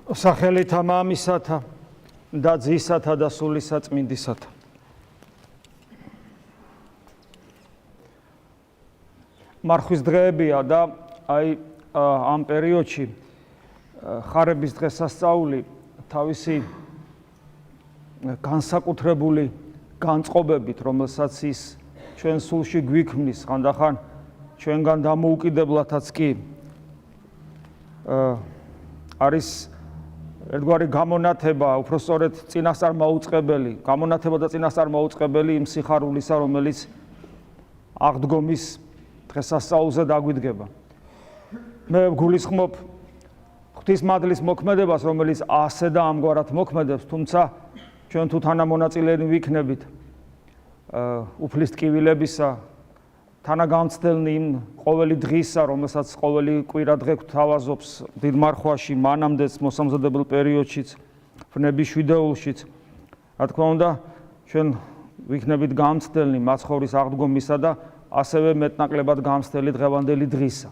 სახელითა მამისათა და ძისათა და სულისა წმინდისათა. მარხვის დღეებია და ამ პერიოდში ხარების დღესასწაული თავისი განსაკუთრებული განწყობებით, რომელსაც ის ჩვენ სულში გვიქმნის, ხანდახან ჩვენგან დამოუკიდებლათაც კი არის ერთგვარი გამონათება, უпростоრეთ წინასწარმოუწყებელი, გამონათება და წინასწარმოუწყებელი იმ სიხარულისა, რომელიც აღდგომის დღესასწაულზე დაგვიდგება. მე გულისხმობ ღვთისმადლის მოქმედებას, რომელიც ასე და ამგვარად მოქმედებს, თუმცა ჩვენ თუ თანამონაწილეები ვიქნებით უფლის ტკივილებისა, თანაგამცდელნი იმ ყოველი დღისა, რომელსაც ყოველი კვირა დღე გვთავაზობს დიდ მარხვაში, მანამდეც მოსამზადებელ პერიოდშიც, ვნების შვიდეულშიც. რა თქმა უნდა, ჩვენ ვიქნებით გამცდელნი მაცხოვრის აღდგომისა და ასევე მეტნაკლებად გამცდელი დღევანდელი დღისა.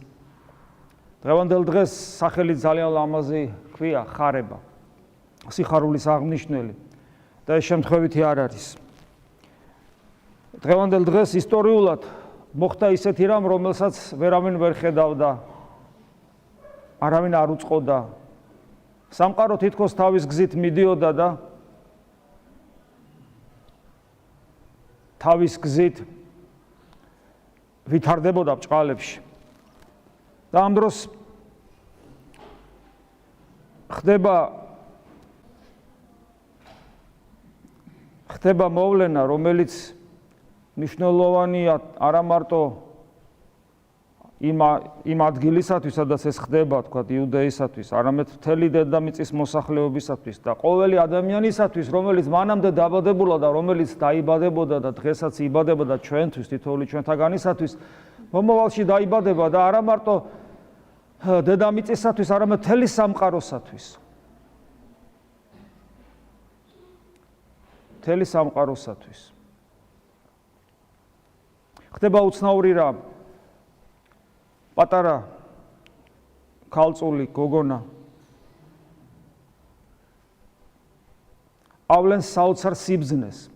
დღევანდელ დღეს სახელი ძალიან ლამაზი ქვია ხარება, სიხარულის აღნიშნელი და ეს შემთხვევითი არ არის. დღევანდელ დღეს ისტორიულად მოხდა ისეთი რამ, რომელსაც ვერავინ ვერ ხედავდა, არავინ არ უწყოდა. სამყარო თითქოს თავის გზით მიდიოდა და თავის გზით ვითარდებოდა ბრჭყალებში. და ამ დროს ხდება მოვლენა, რომელიც მნიშვნელოვანია არა მარტო იმ ადგილისათვის, სადაც ეს ხდება, თქვათ, იუდეისათვის, არამედ მთელი დედამიწის მოსახლეობისათვის და ყოველი ადამიანისათვის, რომელიც მანამდე დაბადებულა და რომელიც დაიბადებოდა და დღესაც იბადება ჩვენთვის, თითოეული ჩვენთაგანისათვის, მომავალში დაიბადება და არა მარტო დედამიწისათვის, არამედ მთელი სამყაროსათვის. მთელი სამყაროსათვის. ხდება უცნაური რამ. პატარა ქალწული გოგონა ავლენს საოცარ სიბრძნეს.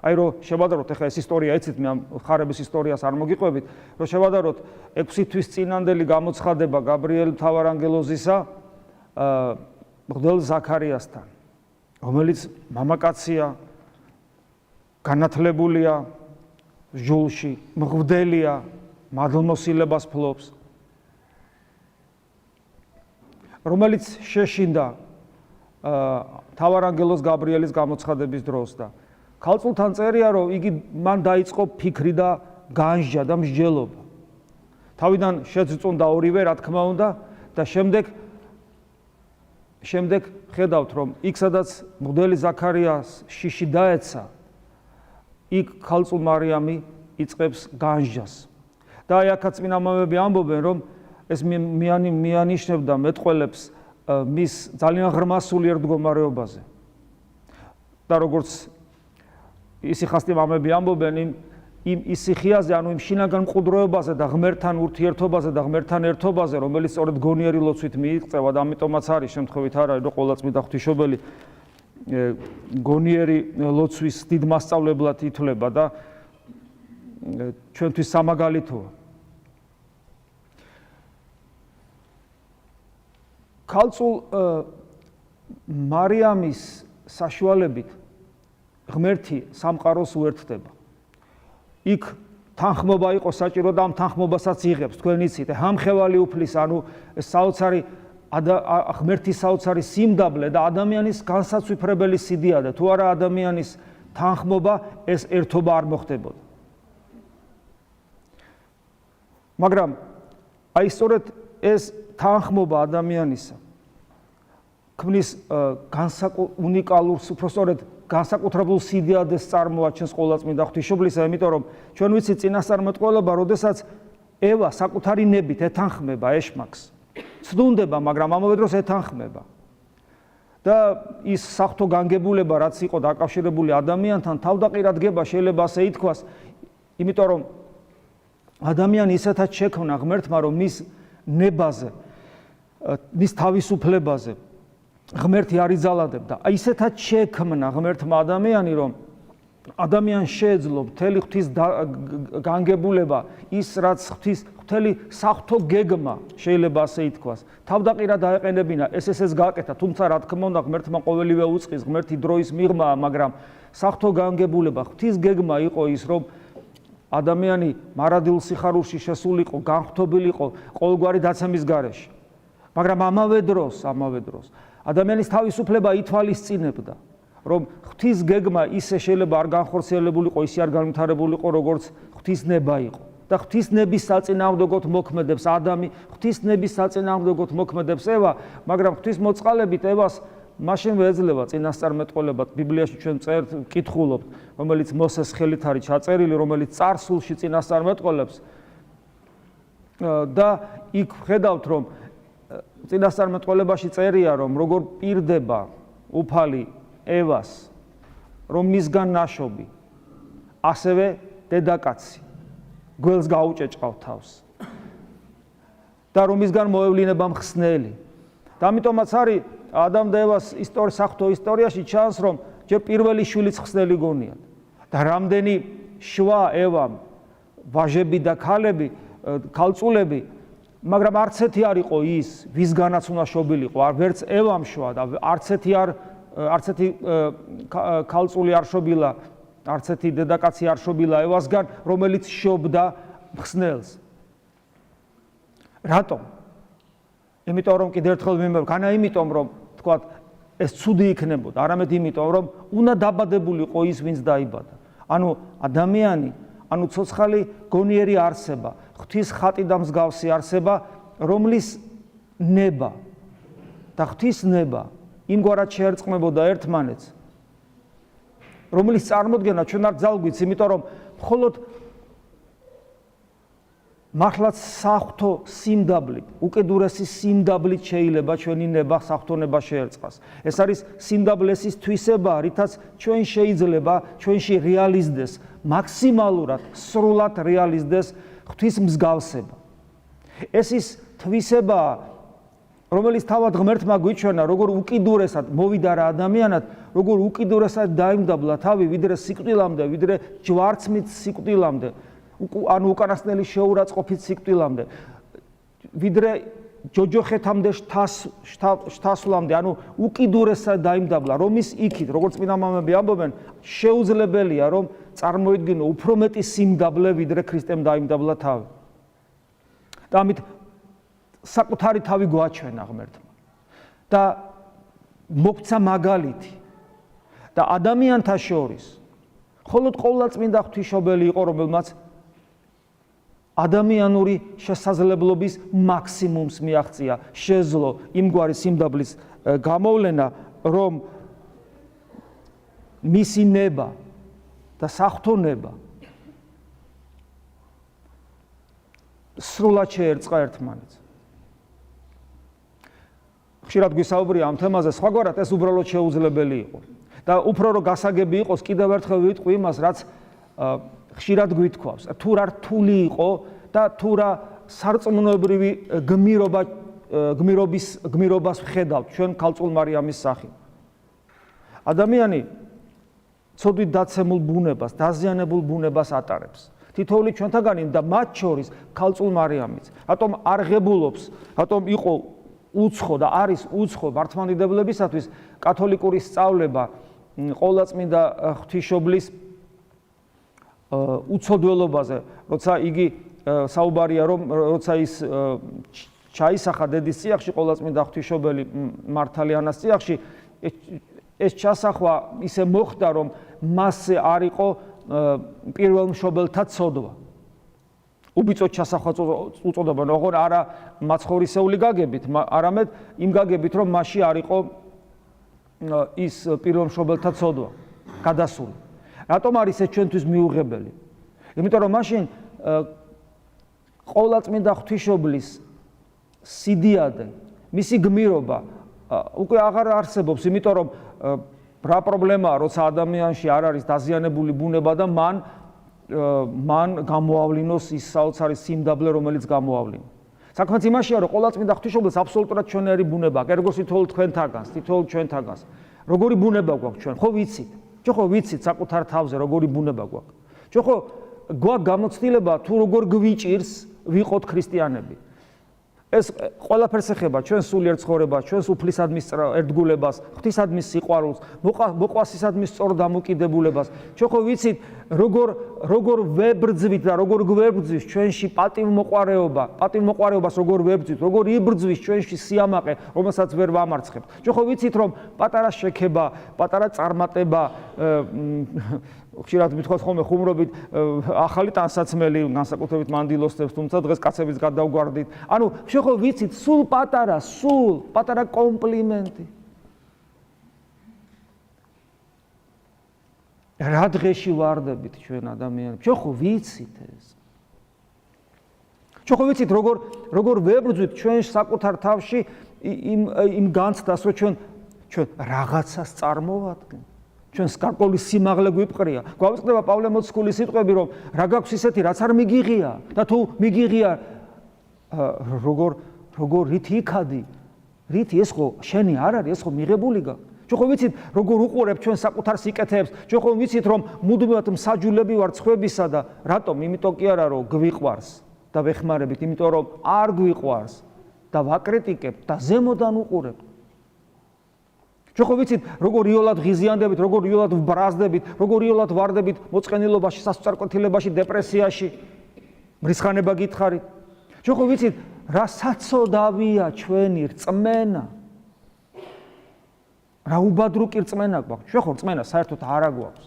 აი რომ შევადაროთ, ეხლა ეს ისტორია იცით, მე ამ ხარების ისტორიას არ მოგიყვებით, რომ შევადაროთ 6 თვის წინანდელი გამოცხადება გაბრიელ მთავარანგელოზისა მღვდელ ზაქარიასთან, რომელიც მამაკაცია, განათლებულია ჟულში, მღვდელია, მადლმოსილებას ფლობს, რომელიც შეშინდა მთავარანგელოზ გაბრიელის გამოცხადების დროს და ქალწულთან წერია, რომ იგი მან დაიწყო ფიქრი და განსჯა და მსჯელობა. თავიდან შეწწუნდა ორივე, რა თქმა უნდა, და შემდეგ ხედავთ, რომ იქ სადაც მღვდელი ზაქარიას შიში დაეცა, იქ ქალწულ მარიამი იწყებს განსჯას. და აი აქაც წმინდა მამები ამბობენ, რომ ეს მიანიშნებდა მეტყველებს მის ძალიან ღრმა სულიერ მდგომარეობაზე. და როგორც ისიხასტი მამები ამბობენ, იმ ისიხიაზე, ანუ იმ შინაგან მყუდროებაზე და ღმერთთან ურთიერთობაზე და ღმერთთან ერთობაზე, რომელიც სწორედ გონიერი ლოცვით მიიღწევა და ამიტომაც არის შემთხვევით არ არის, რომ ყველა წმინდა ღვთისმშობელი გონიერი ლოცვის დიდ მასწავლებლად ითვლება და ჩვენთვის სამაგალითოა. ქალწულ მარიამის საშუალებით ღმერთი სამყაროს უერთდება. იქ თანხმობა იყო საჭირო და ამ თანხმობასაც იღებს, თქვენ იცით, ჰამხევალი უფლის, ანუ საოცარი ღმერთის საოცარი სიმდაბლე და ადამიანის განსაცვიფრებელი სიდიადე. თუ არა ადამიანის თანხმობა, ეს ერთობა არ მოხდებოდა. მაგრამ აი სწორედ ეს თანხმობა ადამიანისა ქმნის უნიკალურს, უпростоრეთ განსაკუთრებულ სიდიადეს წარმოაჩენს ყველა წმინდა ღვთისმშობლისა, იმიტომ რომ ჩვენ ვიცით წინასწარმეტყველება, როდესაც ევა საკუთარი ნებით ეთანხმება ეშმაკს. ცდუნდება, მაგრამ ამავე დროს ეთანხმება. და ის საღვთო განგებულება, რაც იყო დაკავშირებული ადამიანთან, თავდაყირადგება შეიძლება ასე ითქვას, იმიტომ რომ ადამიანი ისეთაც შექმნა ღმერთმა, რომ მის ნებაზე, მის თავისუფლებაზე ღმერთი არ იძალადებდა. აი ისეთად შექმნა ღმერთმა ადამიანი, რომ ადამიანს შეეძლო მთელი ღვთის განგებულება, ის რაც ღვთის მთელი საღვთო გეგმა შეიძლება ასე ითქვას. თავდაყირა დაეყენებინა, ეს გააკეთა, თუმცა რა თქმა უნდა ღმერთმა ყოველივე უწყის, ღმერთი დროის მიღმაა, მაგრამ საღვთო განგებულება, ღვთის გეგმა იყო ის, რომ ადამიანი მარადილ სიხარულში შესულიყო, განღთობილიყო ყოველგვარი დაცემის გარეშე. მაგრამ ამავე დროს ადამიანის თავისუფლება ითვალისწინებდა, რომ ღვთის გეგმა ისე შეიძლება არ განხორციელებულიყო, ისე არ განვითარებულიყო, როგორც ღვთის ნება იყო. და ღვთის ნების საწინააღმდეგოდ მოქმედებს ადამი, ღვთის ნების საწინააღმდეგოდ მოქმედებს ევა, მაგრამ ღვთის მოწყალებით ევას მაშინვე ეძლევა წინასწარმეტყველებად. ბიბლიაში ჩვენ ვკითხულობთ, რომელიც მოსეს ხელით არის ჩაწერილი, რომელიც წარსულში წინასწარმეტყველებს და იქ ხედავთ, რომ წინასწარმეტყველებაში წერია, რომ როგორ პირდება უფალი ევას, რომ მისგან ნაშობი, ასევე დედაკაცი გველს გაუჭეჭყავ თავს და რომ მისგან მოევლინება მხსნელი. და ამიტომაც არის ადამ და ევას საღვთო ისტორიაში ჩანს, რომ ჯერ პირველი შვილიც ხსნელი გონიათ და რამდენი შვა ევამ ვაჟები და ქალწულები, მაგრამ არც ერთი არ იყო ის, ვისგანაც უნდა შობილიყო, ვერც ევამ შვა და არც ერთი ქალწული არ შობილა, არც ერთი დედაკაცი არ შობილა ევასგან, რომელიც შობდა მხსნელს. რატომ? იმიტომ რომ კიდევ ერთხელ განა იმიტომ რომ თქვათ ეს ცუდი იქნებოდა, არამედ იმიტომ რომ უნდა დაბადებულიყო ის, ვინც დაიბადა. ანუ ადამიანი, ანუ ცოცხალი გონიერი არსება, ღვთის ხატი და მსგავსი არსება, რომლის ნება და ღვთის ნება იმგვარად შეერწყმებოდა ერთმანეთს, რომლის წარმოდგენა ჩვენ არ ძალგვიც, იმიტომ რომ მხოლოდ მართლაც საღვთო სიმდაბლით, უკიდურესი სიმდაბლით შეიძლება ჩვენი ნება საღვთო ნება შეერწყას. ეს არის სიმდაბლესის თვისება, რითაც ჩვენ შეიძლება ჩვენში რეალიზდეს, მაქსიმალურად, სრულად რეალიზდეს ღვთის მსგავსება. ეს ის თვისებაა, რომელიც თავად ღმერთმა გვიჩვენა, როგორ უკიდურესად მოვიდა რა ადამიანად, როგორ უკიდურესად დაიმდაბლა თავი, ვიდრე სიკვდილამდე, ვიდრე ჯვარცმით სიკვდილამდე, ანუ უკანასკნელი შეურაცხყოფით სიკვდილამდე, ვიდრე ჯოჯოხეთამდე შთასვლამდე, ანუ უკიდურესად დაიმდაბლა, რომ ის იქით, როგორც წმინდა მამები ამბობენ, შეუძლებელია, რომ წარმოიდგინო უფრო მეტი სიმდაბლე, ვიდრე ქრისტემ დაიმდაბლა თავი. და ამით საკუთარი თავი გვაჩვენა ღმერთმა და მოგცა მაგალითი და ადამიანთა შორის მხოლოდ ყოვლადწმინდა ღვთისმშობელი იყო, რომელმაც ადამიანური შესაძლებლობის მაქსიმუმს მიაღწია, შეძლო იმგვარი სიმდაბლის გამოვლენა, რომ მისი ნება და საღვთო ნება სრულად შეერწყა ერთმანეთს. ხშირად გვისაუბრია ამ თემაზე, სხვაგვარად ეს უბრალოდ შეუძლებელი იყო. და უფრო რომ გასაგები იყოს, კიდევ ერთხელ ვიტყვი იმას, რაც ხშირად გვითქვავს. თუ რა რთული იყო და თუ რა სარწმუნოებრივი გმირობას ვხედავთ ჩვენ ქალწულ მარიამის სახით. ადამიანი ცოდვით დაცემულ ბუნებას, დაზიანებულ ბუნებას ატარებს. თითოეული ჩვენთაგანი და მათ შორის ქალწულ მარიამიც. რატომ არ ღებულობს, რატომ იყო უცხო და არის უცხო მართლმადიდებლებისათვის კათოლიკური სწავლება ყოვლადწმინდა ღვთისმშობლის უცოდველობაზე, როცა იგი საუბარია, რომ როცა ის ჩაისახა დედის წიაღში, ყოვლადწმინდა ღვთისმშობელი მართალი ანას წიაღში, ეს ჩასახვა ისე მოხდა, რომ მასზე არ იყო პირველ მშობელთა ცოდვა. უბიწოდ ჩასახვაც უწოდებენ, ოღონდ არა მაცხოვრისეული გაგებით, არამედ იმ გაგებით, რომ მასში არ იყო ის პირველ მშობელთა ცოდვა გადასული. რატომ არის ეს ჩვენთვის მიუღებელი? იმიტომ რომ მაშინ ყოვლადწმინდა ღვთისმშობლის სიდიადე, მისი გმირობა უკვე აღარ არსებობს, იმიტომ რომ რა პრობლემაა, როცა ადამიანში არ არის დაზიანებული ბუნება და მან გამოავლინოს ის საოცარი სიმდაბლე, რომელიც გამოავლინო. საქმეც იმაშია, რომ ყოვლადწმინდა ღვთისმშობელს აბსოლუტურად ჩვენერი ბუნება აქვს, როგორც თითოეულ ჩვენთაგანს. როგორი ბუნება გვაქვს ჩვენ? ხო ვიცით? ჩვენ ხო ვიცით საკუთარ თავზე როგორი ბუნება გვაქვს. ჩვენ ხო გვაქვს გამოცდილება თუ როგორ გვიჭირს ვიყოთ ქრისტიანები. ეს ყველაფერს ეხება ჩვენ სულიერ ცხოვრებას, ჩვენს უფლისადმის ერთგულებას, ღვთისადმის სიყვარულს, მოყვასისადმის სწორ დამოკიდებულებას. ჩვენ ხო ვიცით როგორ ვებრძვით და როგორ გვებრძვის ჩვენში პატივმოყვარეობას როგორ ვებრძვით, როგორ იბრძვის ჩვენში სიამაყე, რომელსაც ვერ ვამარცხებთ. ჩვენ ხო ვიცით რომ პატარა შექება, პატარა წარმატება, ხშირად მithქვათ ხოლმე ხუმრობით ახალი ტანსაცმელი, განსაკუთრებით მანდილოსებს, თუმცა დღეს კაცების გადავგვარდით. ანუ ჩვენ ხო ვიცით სულ პატარა კომპლიმენტი. რა დღეში ვარდებით ჩვენ ადამიანები? ჩვენ ხო ვიცით ეს. ჩვენ ხო ვიცით როგორ ვებრძვით ჩვენ საკუთარ თავში იმ განცდას, რომ ჩვენ რაღაცას წარმოვადგენ. ჩვენს გარკვეული სიმაღლე გვიპყრია. გვავიწყდება პავლე მოციქულის სიტყვები, რომ რა გაქვს ისეთი, რაც არ მიგიღია და თუ მიგიღია, როგორ რითი იქადი? რითი ეს ხო შენი არ არის, ეს ხო მიღებული გაქვს. ჩვენ ხო ვიცით, როგორ უყურებ ჩვენ საკუთარ სიკეთეებს. ჩვენ ხო ვიცით, რომ მუდმივად მსაჯულები ვართ სხვებისა და რატომ? იმიტომ კი არა, რომ გვიყვარს და ვეხმარებით, იმიტომ რომ არ გვიყვარს და ვაკრიტიკებთ და ზემოდან უყურებთ. ჩვენ ხო ვიცით, როგორ იოლად ღიზიანდებით, როგორ იოლად ვბრაზდებით, როგორ იოლად ვარდებით მოწყენილობაში, სასწრაფკეთილებაში, დეპრესიაში, მრისხანება გითხარით. ჩვენ ხო ვიცით, რა საწოდავია ჩვენი რწმენა. რა უბადრუკი რწმენა გვაქვს. ჩვენ ხო რწმენა საერთოდ არ აგვაქვს.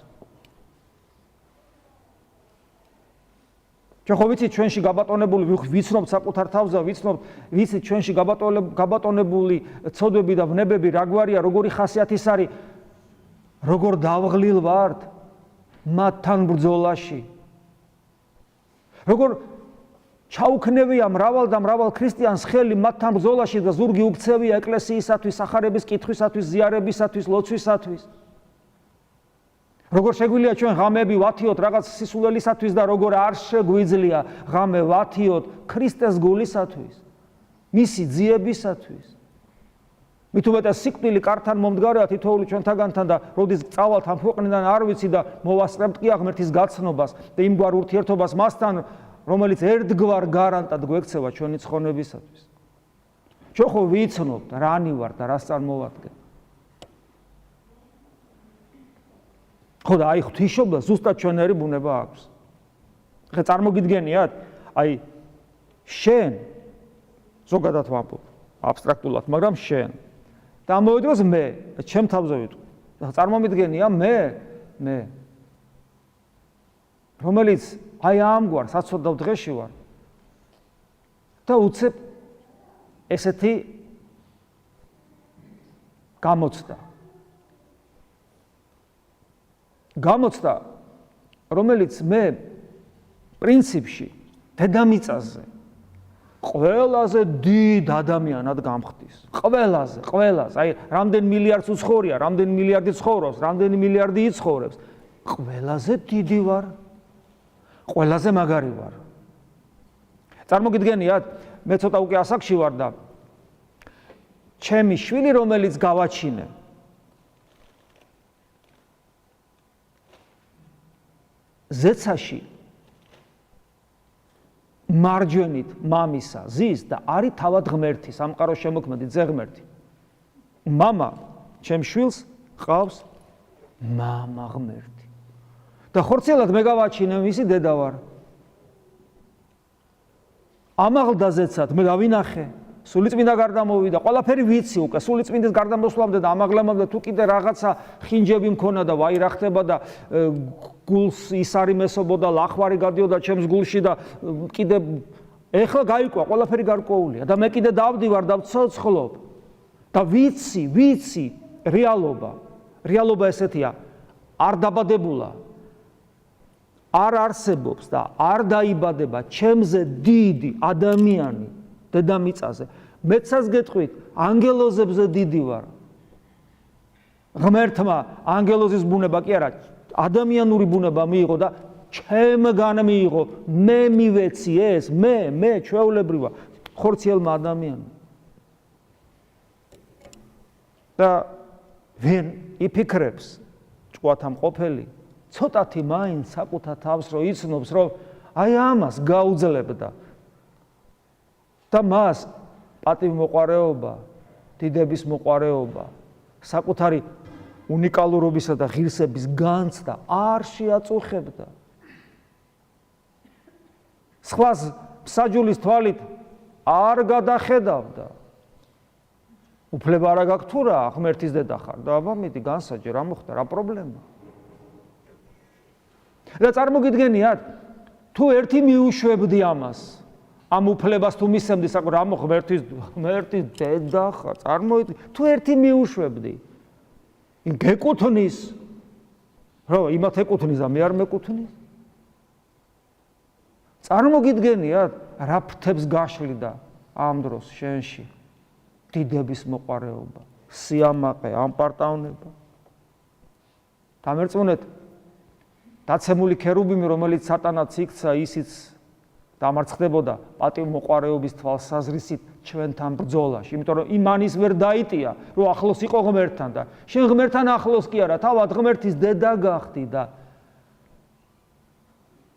ჩვენ ხო ვიცით ჩვენში გაბატონებული ვიცნობთ საკუთარ თავზე, ვიცით ჩვენში გაბატონებული ცოდვები და ვნებები რა გვარია, როგორი ხასიათის არის, როგორ დავღლილ ვართ მათთან ბრძოლაში. როგორ ჩაუქნევია მრავალ და მრავალ ქრისტიანს ხელი მათთან ბრძოლაში და ზურგი უქცევია ეკლესიისათვის, სახარების კითხვისათვის, ზიარებისათვის, ლოცვისათვის. როგორ შეგვიძლია ჩვენ ღამეები ვათიოთ რაღაც სისულელისათვის და როგორ არ შეგვიძლია ღამე ვათიოთ ქრისტეს გულისათვის, მისი ძიებისათვის. მით უმეტეს სიკვდილი კართან მომდგარეა თითოეული ჩვენთაგანთან და როდის წავალთ ამ ქვეყნიდან არ ვიცი და მოვასწრებთ კი ღმერთის გაცნობას და იმგვარ ურთიერთობას მასთან, რომელიც ერთგვარ გარანტად გვექცევა ჩვენი ცხონებისათვის. ჩვენ ხო ვიცნობთ რანი ვარ და რას წარმოვადგენ. ხო და აი ღვთისმშობლს ზუსტად ჩვენერი ბუნება აქვს. ხე წარმოგიდგენიათ, აი შენ ზოგადად ვამბობ, აბსტრაქტულად, მაგრამ შენ და ამავე დროს მე, ჩემ თავზე ვიტყვი. წარმომიდგენია მე რომელიც აი ამგვარ საცოდავ დღეში ვარ და უცებ ესეთი გამოცდა, რომელიც მე პრინციპში დედამიწაზე ყველაზე დიდ ადამიანად გამხდის. ყველაზე, აი რამდენ მილიარდს უცხოვრია, რამდენ მილიარდი ცხოვრობს, რამდენი მილიარდი იცხოვრებს. ყველაზე დიდი ვარ. ყველაზე მაგარი ვარ. წარმოგიდგენიათ, მე ცოტა უკვე ასაკში ვარ და ჩემი შვილი, რომელიც გავაჩინე, ზეცაში მარჯვენით მამისა ზის და არის თავად ღმერთი, სამყაროს შემოქმედი ძე ღმერთი. მამა ჩემ შვილს ყავს მამა ღმერთი. და ხორცელად მე გავაჩინე მისი დედა ვარ. ამაღლდა ზეცად მე დავინახე, სულიწმინდა გარდა მოვიდა, ყველაფერი ვიცი უკვე, სულიწმინდის გარდა მოსვლამდე და ამაღლებამდე თუ კიდე რაღაცა ხინჯები მქონა და ვაირახტება და გულს ის არიმესობოდა, ლახვარი გადიოდა ჩემს გულში და კიდე ეხლა გაიკვა, ყველაფერი გარკვეულია და მე კიდე დავდივარ და ვცოცხლობ და ვიცი რეალობა ესეთია, არ დაბადებულა, არ არსებობს და არ დაიბადება ჩემზე დიდი ადამიანი დედამიწაზე. მეცას გეტყვით, ანგელოზებზე დიდი ვარ. ღმერთმა ანგელოზის ბუნება კი არა, ადამიანური ბუნება მიიღო და ჩემგან მიიღო, მე მივეცი ეს, მე ჩვეულებრივა. ხორციელმა ადამიანმა. და ვინ იფიქრებს ჭკვათა მყოფელი, ცოტათი მაინც საკუთარ თავს რო იცნობს, რომ აი ამას გაუძლებდა და მას პატივმოყვარეობა, დიდების მოყვარეობა, საკუთარი უნიკალურობისა და ღირსების განცდა არ შეაწუხებდა. სხვას მსაჯულის თვალით არ გადახედავდა. უფლება არა გაქვს თუ რა, ღმერთის დედა ხარ და აბა მიდი განსაჯე, რა მოხდა, რა პრობლემა. და წარმოგიდგენიათ, თუ ერთი მიუშვებდი ამას, ამ უფლებას თუ მისცემდი, რა მოხდა, ღმერთის დედა ხარ, წარმოიდგინე, თუ ერთი მიუშვებდი, გეკუთვნის, რომ იმათ ეკუთვნის და მე არ მეკუთვნის. წარმოგიდგენიათ, რა ფრთებს გაშლიდა ამ დროს შენში. დიდების მოყვარეობა, სიამაყე, ამპარტავნება. დამერწმუნეთ, დაცემული ქერუბიმი, რომელიც სატანაც იქცა, ისიც დამარცხდებოდა პატივმოყვარეობის თვალსაზრისით ჩვენთან ბრძოლაში, იმიტომ რომ იმანის ვერ დაიტია, რომ ახლოს იყო ღმერთთან და შენ ღმერთთან ახლოს კი არა, თავად ღმერთის დედა გახდი და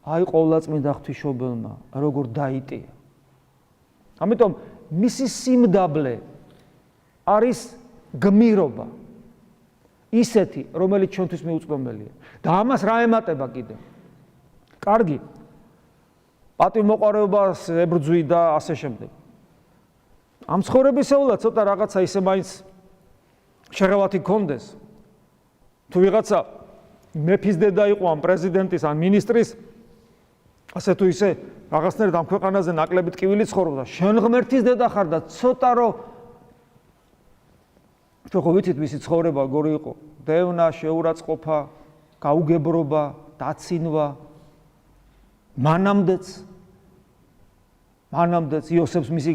აი ყოვლადწმინდა ღვთისმშობელმა როგორ დაიტია. ამიტომ მისი სიმდაბლე არის გმირობა, ისეთი, რომელიც ჩვენთვის მიუწვდომელია. და ამას რა ემატება კიდე? კარგი, პატივმოყვარეობას ებრძვი და ასე შემდეგ. ამ ცხოვრებისეულად ცოტა რაღაცა ისე მაინც შეღავათი გქონდეს. თუ ვიღაცა მეფის დედა იყო, ან პრეზიდენტის, ან მინისტრის, ასე თუ ისე რაღაცნაირად ამ ქვეყანაზე ნაკლები ტკივილი ცხოვრობდა, შენ ღმერთის დედა ხარ და ცოტა რომ ჩვენ ხო ვიცით მისი ცხოვრება როგორი იყო, დევნა, შეურაცხყოფა, გაუგებრობა, დაცინვა, მანამდეც იოსებს მისი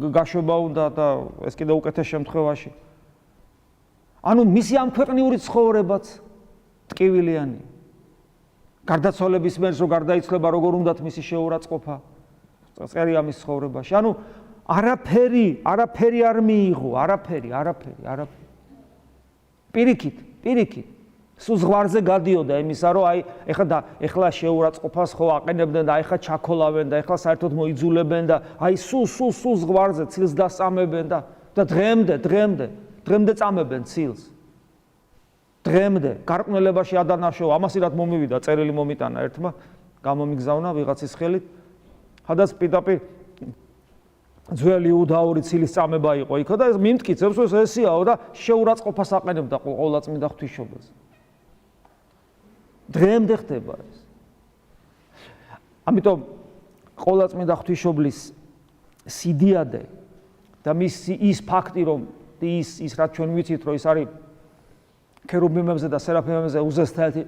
გაშვება უნდა და ეს კიდე უკეთეს შემთხვევაში. ანუ მისი ამ ქვეყნიური ცხოვრებაც ტკივილიანია. გარდაცვალების მერე რო გარდაიცვლება, როგორ უნდათ მისი შეურაცხყოფა, წერია მის ცხოვრებაში. ანუ არაფერი არ მიიღო, არაფერი. პირიქით. სულ ზღვარზე გადიოდა იმისა, რომ აი ეხლა შეურაცხყოფას ხო აყენებდნენ და ეხლა ჩაქოლავენ და ეხლა საერთოდ მოიძულებენ და აი სულ ზღვარზე ცილს დასწამებენ და დღემდე წამებენ ცილს. დღემდე გარყვნელებაში ადანაშაულო, ამასირად მომივიდა, წერილი მომიტანა ერთმა, გამომიგზავნა ვიღაცის ხელით. სადაც პირდაპირ ძველი უდაური ცილის წამება იყო იქ და მიმტკიცებს, რომ ესეაო და შეურაცხყოფას აყენებდა ყოვლადწმინდა ღვთისმშობელს. დღემდე ხდება ეს. ამიტომ ყოვლადწმინდა ღვთისმშობლის სიდიადე და ის ფაქტი, რომ ის რაც ჩვენ ვიცით, რომ ის არის ქერუბიმებზე და სერაფიმებზე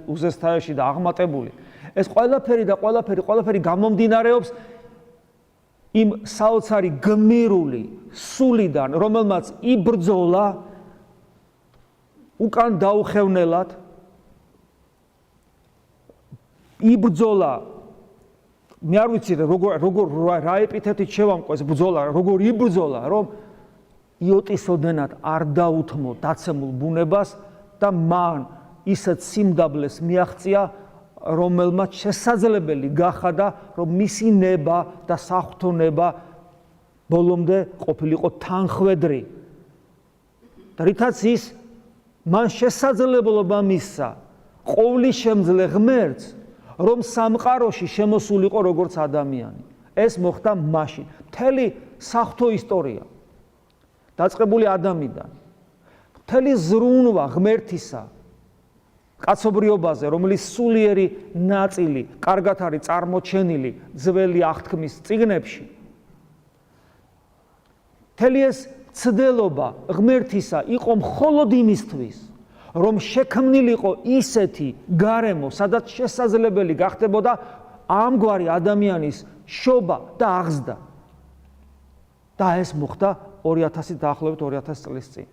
უზესთაეში და აღმატებული. ეს ყველაფერი გამომდინარეობს იმ საოცარი გმირული სულიდან, რომელმაც იბრძოლა უკან დაუხევნელად, იბრძოლა, მე არ ვიცი როგორ რა ეპითეტით შევამკო ეს ბრძოლა, როგორ იბრძოლა, რომ იოტის ოდენად არ დაუთმო დაცემულ ბუნებას და მან ისეთ სიმდაბლეს მიაღწია, რომელმაც შესაძლებელი გახადა, რომ მისი ნება და საღვთო ნება ბოლომდე ყოფილიყო თანხვედრი. და რითაც ის მან შესაძლებლობა მისცა ყოვლისშემძლე ღმერთს, რომ სამყაროში შემოსულიყო როგორც ადამიანი. ეს მოხდა მაშინ. მთელი საღვთო ისტორია დაწყებული ადამიანიდან. მთელი ზრუნვა ღმერთისა კაცობრიობაზე, რომლის სულიერი ნაწილი კარგად არის წარმოჩენილი ძველი აღთქმის წიგნებში. მთელი ეს ცდელობა ღმერთისა იყო მხოლოდ იმისთვის, რომ შექმნილიყო ისეთი გარემო, სადაც შესაძლებელი გახდებოდა ამგვარი ადამიანის შობა და აღზრდა. და ეს მოხდა 2000 დაახლოებით 2000 წლის წინ.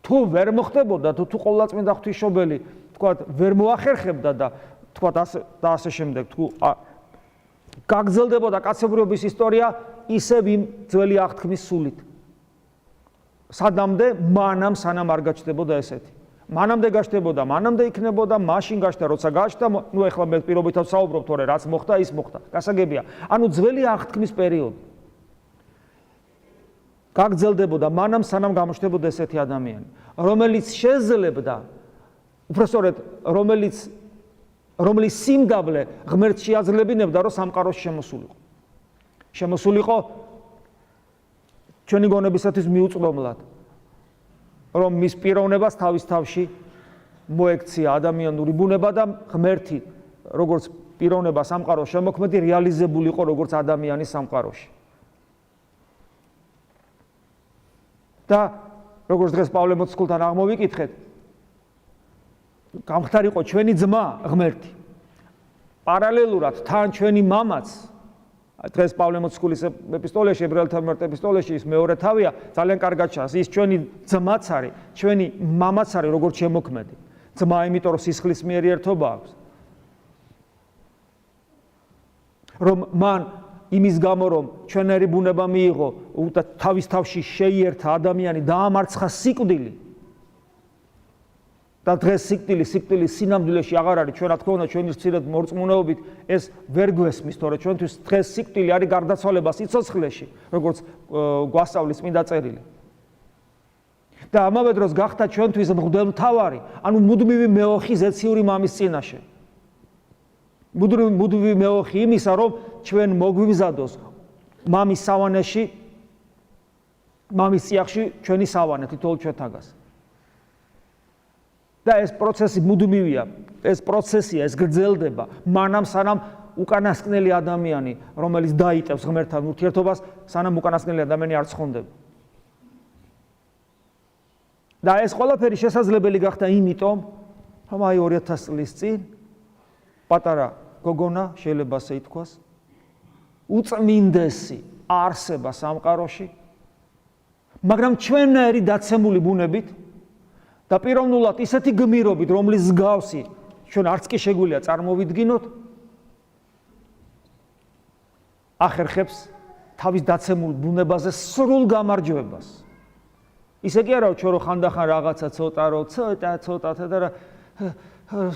თუ ვერ მოხდებოდა, თუ ყოვლადწმინდა ღვთისმშობელი, თქვათ, ვერ მოახერხებდა და თქვათ ასე შემდეგ, თუ გაგრძელდებოდა კაცობრიობის ისტორია ისევ იმ ძველი აღთქმის სულით. სადამდე მანამ სანამ არ გაჩნდებოდა ესეთი. მანამდე გაჩნდებოდა, მანამდე იქნებოდა, მაშინ გაჩნდა, როცა გაჩნდა, ნუ ეხლა მე პირობითად საუბრობ, თორე რაც მოხდა, ის მოხდა. გასაგებია. ანუ ძველი აღთქმის პერიოდი. გაგრძელდებოდა მანამ სანამ გამოჩნდებოდა ესეთი ადამიანი, რომელიც შეძლებდა, უბრალოდ რომლის სიმდაბლე ღმერთს შეაძლებინებდა, რომ სამყაროში შემოსულიყო. შემოსულიყო ჩვენი გონებისათვის მიუწვდომლად, რომ მის პიროვნებას თავის თავში მოექცია ადამიანური ბუნება და ღმერთი, როგორც პიროვნება სამყაროს შემოქმედი, რეალიზებულიყო როგორც ადამიანის სამყაროში. და როგორც დღეს პავლე მოციქულთან აღმოვიკითხეთ, გამხდარიყო ჩვენი ძმა ღმერთი. პარალელურად თან ჩვენი მამაც, დღეს პავლე მოციქულის ეპისტოლეში, ებრაელთა მიმართ ეპისტოლეში ის მეორე თავია, ძალიან კარგად ჩანს, ის ჩვენი ძმაც არის, ჩვენი მამაც არის, როგორც შემოქმედი. ძმა, იმიტომ რომ სისხლის მიერი ერთობა აქვს. რომ მან იმის გამო, რომ ჩვენერი ბუნება მიიღო და თავის თავში შეიერთა ადამიანი, დაამარცხა სიკვდილი. და დღეს სიკვდილი სინამდვილეში აღარ არის, ჩვენ რა თქმა უნდა ჩვენი სცირედ მორწმუნეობით ეს ვერ გვესმის, თორე ჩვენთვის დღეს სიკვდილი არის გარდაცვალება სიცოცხლეში, როგორც გვასწავლის წმინდა წერილი. და ამავე დროს გახდა ჩვენთვის მღვდელმთავარი, ანუ მუდმივი მეოხი ზეციური მამის წინაშე. მუდმივი მეოხი იმისა, რომ ჩვენ მოგვიმზადოს მამის სავანეში, მამის წიაღში ჩვენი სავანე თითოეულ ჩვენთაგას. და ეს პროცესი მუდმივია, ეს პროცესია, ეს გრძელდება, მანამ სანამ უკანასკნელი ადამიანი, რომელიც დაიტევს ღმერთთან ურთიერთობას, სანამ უკანასკნელი ადამიანი არ ცხონდება. და ეს ყველაფერი შესაძლებელი გახდა იმიტომ, რომ აი 2000 წლის წინ პატარა გოგონა, შეიძლება ასე ითქვას, უწმინდესი არსება სამყაროში, მაგრამ ჩვენერი დაცემული ბუნებით და პიროვნულად ისეთი გმირობით, რომლის მსგავსი ჩვენ არც კი შეგვიძლია წარმოვიდგინოთ, ახერხებს თავის დაცემულ ბუნებაზე სრულ გამარჯვებას. ისე კი არა, ჩვენ რო ხანდახან რაღაცა ცოტა და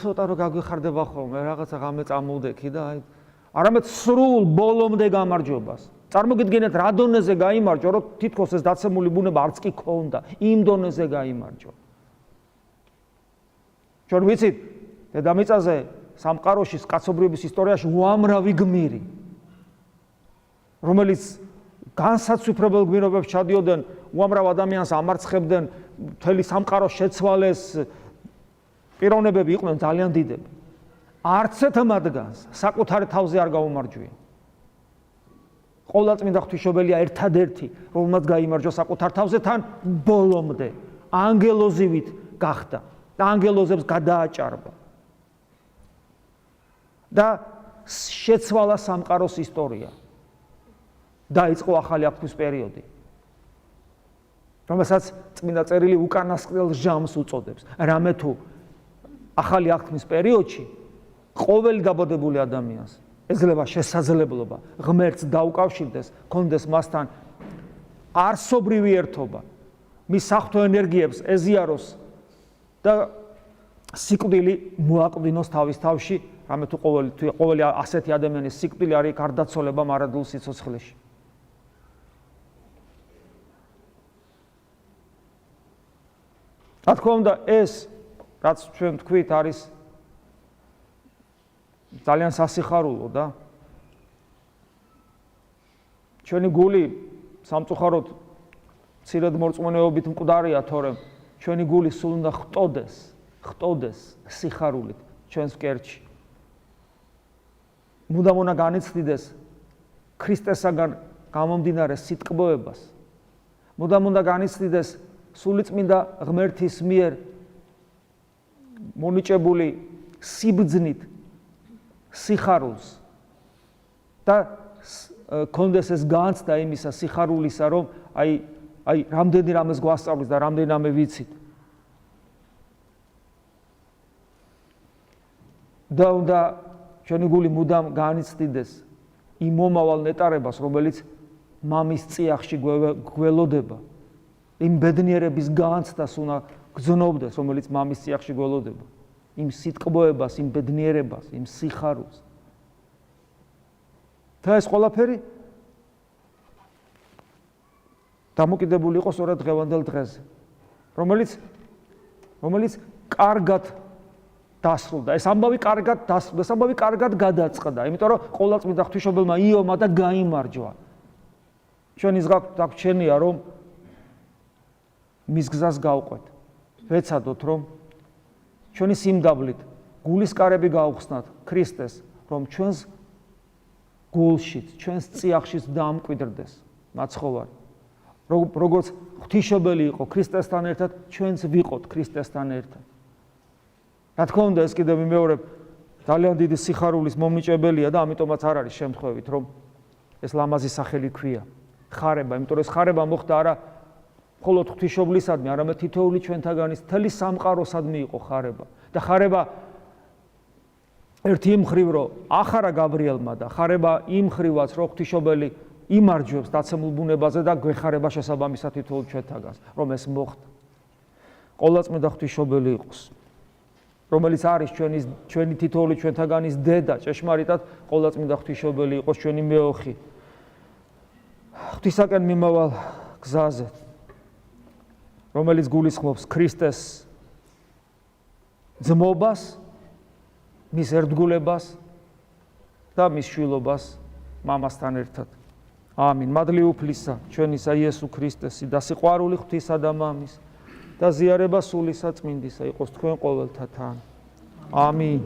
ცოტა რო გაგვიხარდება ხოლმე, რაღაცა ღამე წამოვდექი და აი, არამედ სრულ ბოლომდე გამარჯვებას. წარმოგიდგენთ რა დონეზე გაიმარჯვა, რომ თითქოს ეს დაცემული ბუნება არც კი ქონდა, იმ დონეზე გაიმარჯვა. ჩვენ ვიცით, დედამიწაზე სამყაროში კაცობრიობის ისტორიაში უამრავი გმირი, რომელიც განსაცვიფრებელ გმირობებს ჩადიოდნენ, უამრავ ადამიანს ამარცხებდნენ, მთელი სამყარო შეცვალეს, პიროვნებები იყვნენ ძალიან დიდები. არც ერთ მათგანს საკუთარ თავზე არ გაუმარჯვია. ყოვლადწმინდა ღვთისმშობელია ერთადერთი, რომელმაც გაიმარჯვა საკუთარ თავზე თან ბოლომდე, ანგელოზივით გახდა და ანგელოზებს გადააჭარბა. და შეცვალა სამყაროს ისტორია. დაიწყო ახალი აღთქმის პერიოდი, რომელსაც წმინდა წერილი უკანასკნელ ჟამს უწოდებს. რამე თუ ახალი აღთქმის პერიოდში ყოველი დაბადებული ადამიანს ეძლევა შესაძლებლობა ღმერთს დაუკავშირდეს, ქონდეს მასთან არსობრივი ერთობა, მის საღვთო ენერგიებს ეზიაროს და სიკვდილი მოაკვდინოს თავის თავში, რამე თუ ყოველი ასეთი ადამიანის სიკვდილი არის გარდაცვალება მარადულ სიცოცხლეში. რა თქმა უნდა, ეს რაც ჩვენ თქვით არის ძალიან სასიხარულო და ჩვენი გული სამწუხაროდ მცირედ მორწმუნეობით მკვდარია, თორემ ჩვენი გული სულ უნდა ხტოდეს სიხარულით ჩვენს მკერდში. მუდამ უნდა განიცდიდეს ქრისტესაგან გამომდინარე სიტკბოებას. მუდამ უნდა განიცდიდეს სულიწმინდა ღმერთის მიერ მონიჭებული სიბრძნით სიხარულს და კონდეს ეს განცდა იმისა სიხარულისა, რომ აი რამდენი რამეს გვასწავლის და რამდენი რამე ვიცით. და უნდა ჩვენი გული მუდამ განიცდიდეს იმ მომავალ ნეტარებას, რომელიც მამის წიაღში გველოდება, იმ ბედნიერების განცდას უნდა გრძნობდეს, რომელიც მამის წიაღში გველოდება, იმ სიტყვოებას, იმ ბედნიერებას, იმ სიხარულს. და ეს ყველაფერი დამოკიდებული იყო სწორედ დღევანდელ დღეზე, რომელიც კარგად დასრულდა. ეს ამბავი კარგად დასრულდა, ეს ამბავი კარგად გადაწყდა, იმიტომ რომ ყოვლადწმიდა ღვთისმშობელმა იომა და გაიმარჯვა. ჩვენი დაგვრჩენია, რომ მის გზას გავყვეთ. ვეცადოთ, რომ ჩვენი სიმდაბლით გულის კარები გავხსნათ ქრისტეს, რომ ჩვენს გულშიც, ჩვენს წიაღშიც დაამკვიდრდეს მაცხოვარი. როგორც ღვთისმშობელი იყო ქრისტესთან ერთად, ჩვენც ვიყოთ ქრისტესთან ერთად. რა თქმა უნდა, ეს კიდევ ვიმეორებ, ძალიან დიდი სიხარულის მომნიჭებელია და ამიტომაც არ არის შემთხვევით, რომ ეს ლამაზი სახელი ქვია ხარება, იმიტომ რომ ეს ხარება მოხდა არა მხოლოდ ღვთისმშობლისადმი, არამედ თითოეული ჩვენთაგანის მთელი სამყაროსადმი იყო ხარება. და ხარება ერთი მხრივ რომ ახარა გაბრიელმა და ხარება იმ მხრივაც რომ ღვთისმშობელი იმარჯვებს დაცემულ ბუნებაზე და გვეხარება შესაბამისად თითოეულ ჩვენთაგანს, რომ ეს მოხდა. ყოვლადწმიდა ღვთისმშობელი იყოს, რომელიც არის ჩვენი თითოეული ჩვენთაგანის დედა, ჭეშმარიტად ყოვლადწმიდა ღვთისმშობელი იყოს ჩვენი მეოხი. ღვთისაკენ მიმავალ გზაზე, რომელიც გულისხმობს ქრისტეს ძმობას, მის ერთგულებას და მის შვილობას მამასთან ერთად. ამინ. მადლი უფლისა ჩვენისა იესო ქრისტესი და სიყვარული ღვთისა და მამის და ზიარება სულისა წმინდისა იყოს თქვენ ყოველთა თან. ამინ.